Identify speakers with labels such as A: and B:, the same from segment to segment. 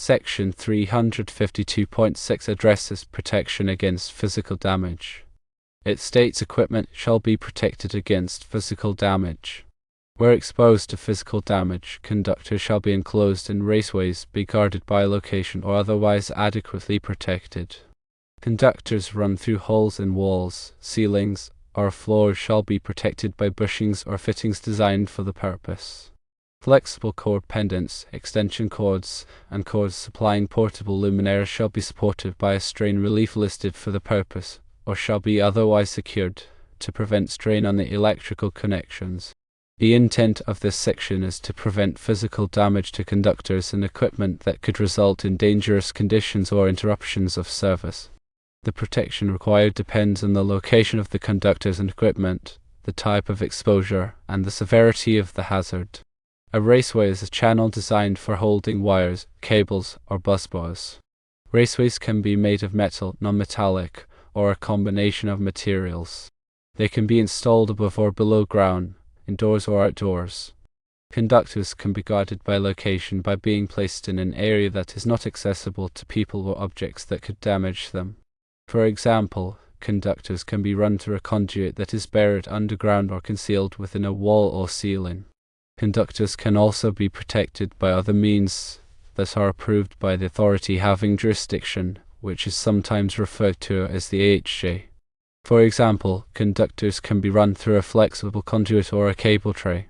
A: Section 352.6 addresses protection against physical damage. It states equipment shall be protected against physical damage. Where exposed to physical damage, conductors shall be enclosed in raceways, be guarded by location, or otherwise adequately protected. Conductors run through holes in walls, ceilings, or floors shall be protected by bushings or fittings designed for the purpose. Flexible cord pendants, extension cords, and cords supplying portable luminaires shall be supported by a strain relief listed for the purpose, or shall be otherwise secured to prevent strain on the electrical connections. The intent of this section is to prevent physical damage to conductors and equipment that could result in dangerous conditions or interruptions of service. The protection required depends on the location of the conductors and equipment, the type of exposure, and the severity of the hazard. A raceway is a channel designed for holding wires, cables, or busbars. Raceways can be made of metal, non-metallic, or a combination of materials. They can be installed above or below ground, indoors or outdoors. Conductors can be guarded by location by being placed in an area that is not accessible to people or objects that could damage them. For example, conductors can be run through a conduit that is buried underground or concealed within a wall or ceiling. Conductors can also be protected by other means that are approved by the authority having jurisdiction, which is sometimes referred to as the AHJ. For example, conductors can be run through a flexible conduit or a cable tray.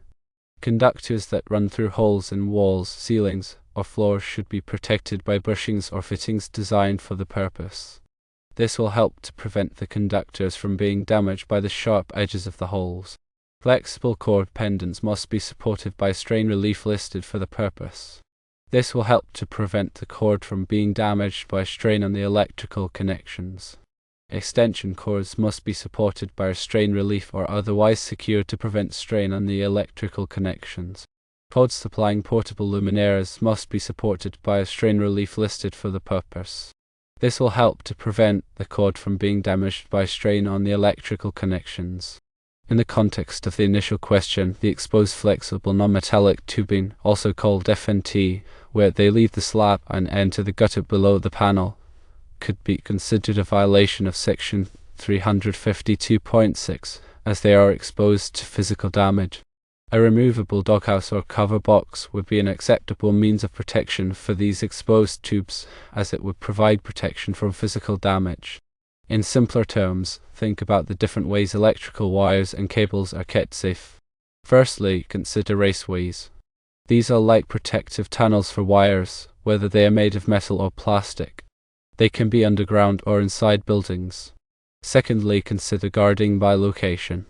A: Conductors that run through holes in walls, ceilings, or floors should be protected by bushings or fittings designed for the purpose. This will help to prevent the conductors from being damaged by the sharp edges of the holes. Flexible cord pendants must be supported by strain relief listed for the purpose. This will help to prevent the cord from being damaged by strain on the electrical connections. Extension cords must be supported by a strain relief or otherwise secured to prevent strain on the electrical connections. Cords supplying portable luminaires must be supported by a strain relief listed for the purpose. This will help to prevent the cord from being damaged by strain on the electrical connections. In the context of the initial question, the exposed flexible non-metallic tubing, also called FNT, where they leave the slab and enter the gutter below the panel, could be considered a violation of Section 352.6, as they are exposed to physical damage. A removable doghouse or cover box would be an acceptable means of protection for these exposed tubes, as it would provide protection from physical damage. In simpler terms, think about the different ways electrical wires and cables are kept safe. Firstly, consider raceways. These are like protective tunnels for wires, whether they are made of metal or plastic. They can be underground or inside buildings. Secondly, consider guarding by location.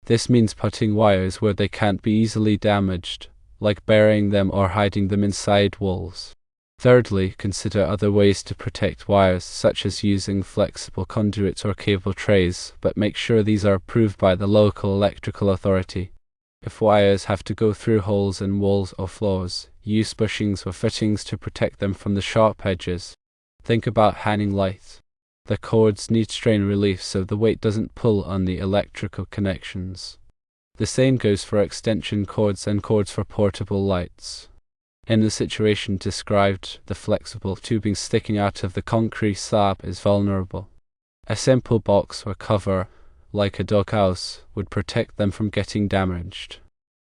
A: This means putting wires where they can't be easily damaged, like burying them or hiding them inside walls. Thirdly, consider other ways to protect wires, such as using flexible conduits or cable trays, but make sure these are approved by the local electrical authority. If wires have to go through holes in walls or floors, use bushings or fittings to protect them from the sharp edges. Think about hanging lights. The cords need strain relief so the weight doesn't pull on the electrical connections. The same goes for extension cords and cords for portable lights. In the situation described, the flexible tubing sticking out of the concrete slab is vulnerable. A simple box or cover, like a doghouse, would protect them from getting damaged.